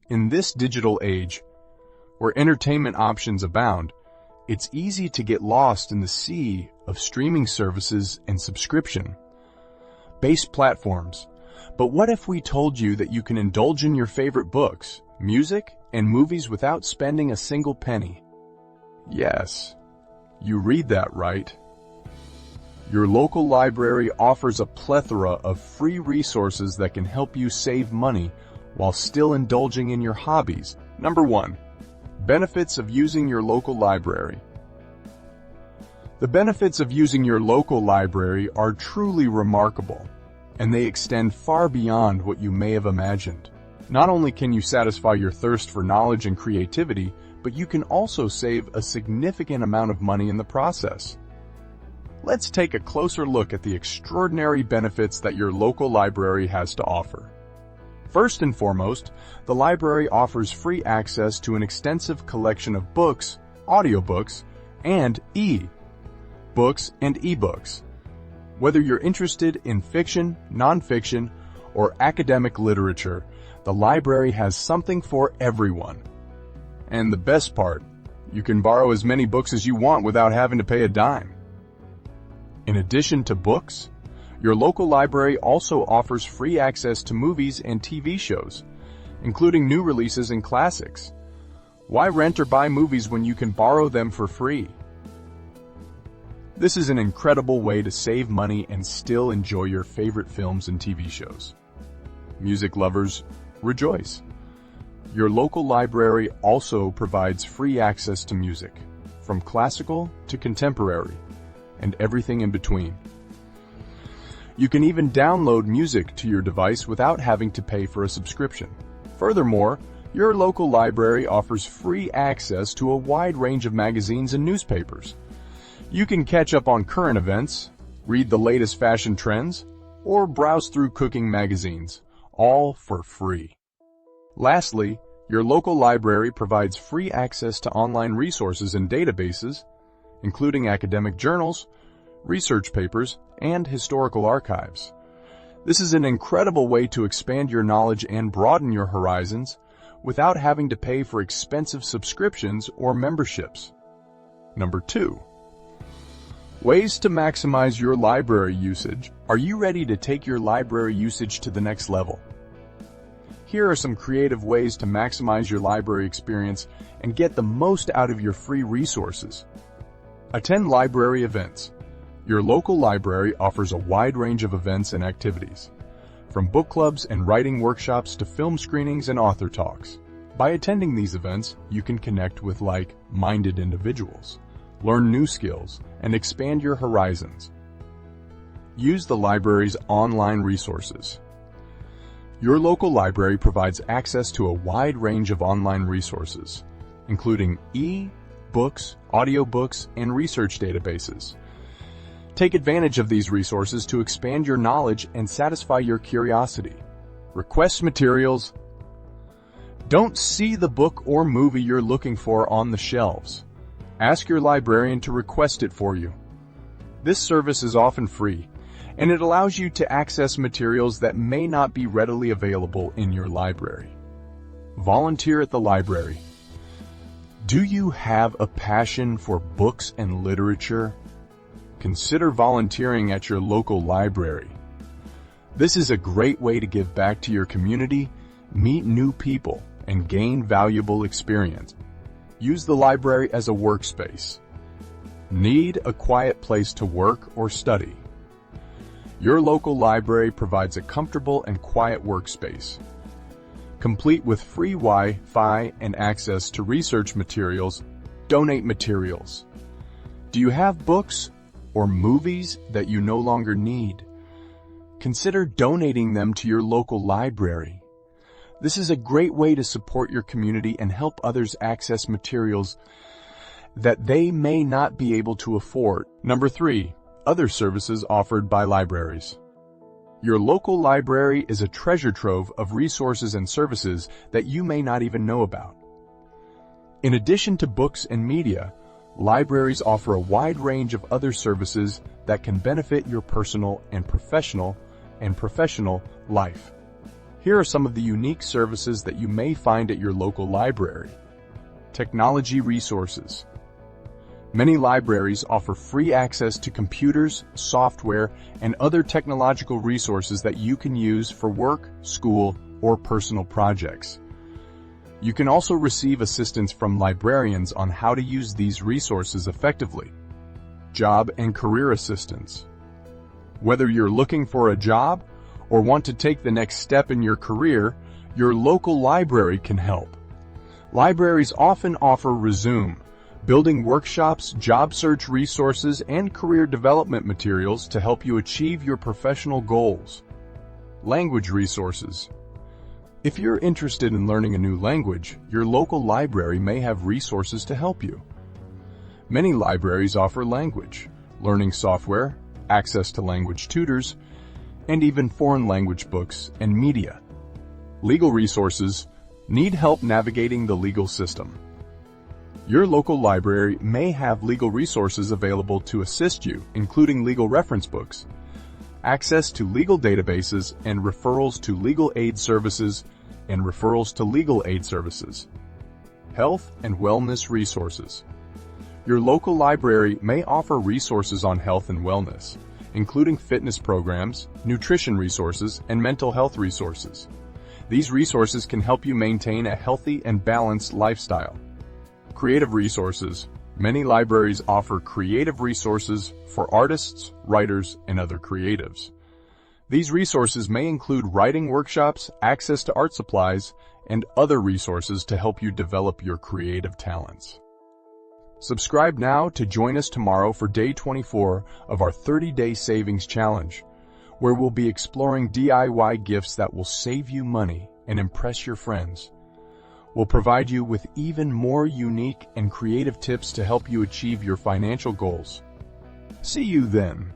In this digital age, where entertainment options abound, it's easy to get lost in the sea of streaming services and subscription-based platforms. But what if we told you that you can indulge in your favorite books, music, and movies without spending a single penny? Yes, you read that right. Your local library offers a plethora of free resources that can help you save money while still indulging in your hobbies. Number 1. Benefits of using your local library. The benefits of using your local library are truly remarkable, and they extend far beyond what you may have imagined. Not only can you satisfy your thirst for knowledge and creativity, but you can also save a significant amount of money in the process. Let's take a closer look at the extraordinary benefits that your local library has to offer. First and foremost, the library offers free access to an extensive collection of books, audiobooks, and e-books and ebooks. Whether you're interested in fiction, nonfiction, or academic literature, the library has something for everyone. And the best part, you can borrow as many books as you want without having to pay a dime. In addition to books, your local library also offers free access to movies and TV shows, including new releases and classics. Why rent or buy movies when you can borrow them for free? This is an incredible way to save money and still enjoy your favorite films and TV shows. Music lovers, rejoice! Your local library also provides free access to music, from classical to contemporary, and everything in between. You can even download music to your device without having to pay for a subscription. Furthermore, your local library offers free access to a wide range of magazines and newspapers. You can catch up on current events, read the latest fashion trends, or browse through cooking magazines, all for free. Lastly, your local library provides free access to online resources and databases, including academic journals, research papers, and historical archives. This is an incredible way to expand your knowledge and broaden your horizons without having to pay for expensive subscriptions or memberships. Number 2. Ways to maximize your library usage. Are you ready to take your library usage to the next level? Here are some creative ways to maximize your library experience and get the most out of your free resources. Attend library events. Your local library offers a wide range of events and activities, from book clubs and writing workshops to film screenings and author talks. By attending these events, you can connect with like-minded individuals, learn new skills, and expand your horizons. Use the library's online resources. Your local library provides access to a wide range of online resources, including e-books, audiobooks, and research databases. Take advantage of these resources to expand your knowledge and satisfy your curiosity. Request materials. Don't see the book or movie you're looking for on the shelves. Ask your librarian to request it for you. This service is often free, and it allows you to access materials that may not be readily available in your library. Volunteer at the library. Do you have a passion for books and literature? Consider volunteering at your local library. This is a great way to give back to your community, meet new people, and gain valuable experience. Use the library as a workspace. Need a quiet place to work or study? Your local library provides a comfortable and quiet workspace, complete with free Wi-Fi and access to research materials. Donate materials. Do you have books or movies that you no longer need? Consider donating them to your local library. This is a great way to support your community and help others access materials that they may not be able to afford. Number 3. Other services offered by libraries. Your local library is a treasure trove of resources and services that you may not even know about. In addition to books and media, libraries offer a wide range of other services that can benefit your personal and professional life. Here are some of the unique services that you may find at your local library. Technology resources. Many libraries offer free access to computers, software, and other technological resources that you can use for work, school, or personal projects. You can also receive assistance from librarians on how to use these resources effectively. Job and career assistance. Whether you're looking for a job or want to take the next step in your career, your local library can help. Libraries often offer resume, building workshops, job search resources, and career development materials to help you achieve your professional goals. Language resources. If you're interested in learning a new language, your local library may have resources to help you. Many libraries offer language, learning software, access to language tutors, and even foreign language books and media. Legal resources. Need help navigating the legal system. Your local library may have legal resources available to assist you, including legal reference books, access to legal databases, and referrals to legal aid services and referrals to legal aid services. Health and wellness resources. Your local library may offer resources on health and wellness, including fitness programs, nutrition resources, and mental health resources. These resources can help you maintain a healthy and balanced lifestyle. Creative resources. Many libraries offer creative resources for artists, writers, and other creatives. These resources may include writing workshops, access to art supplies, and other resources to help you develop your creative talents. Subscribe now to join us tomorrow for day 24 of our 30-day savings challenge, where we'll be exploring DIY gifts that will save you money and impress your friends. We'll provide you with even more unique and creative tips to help you achieve your financial goals. See you then.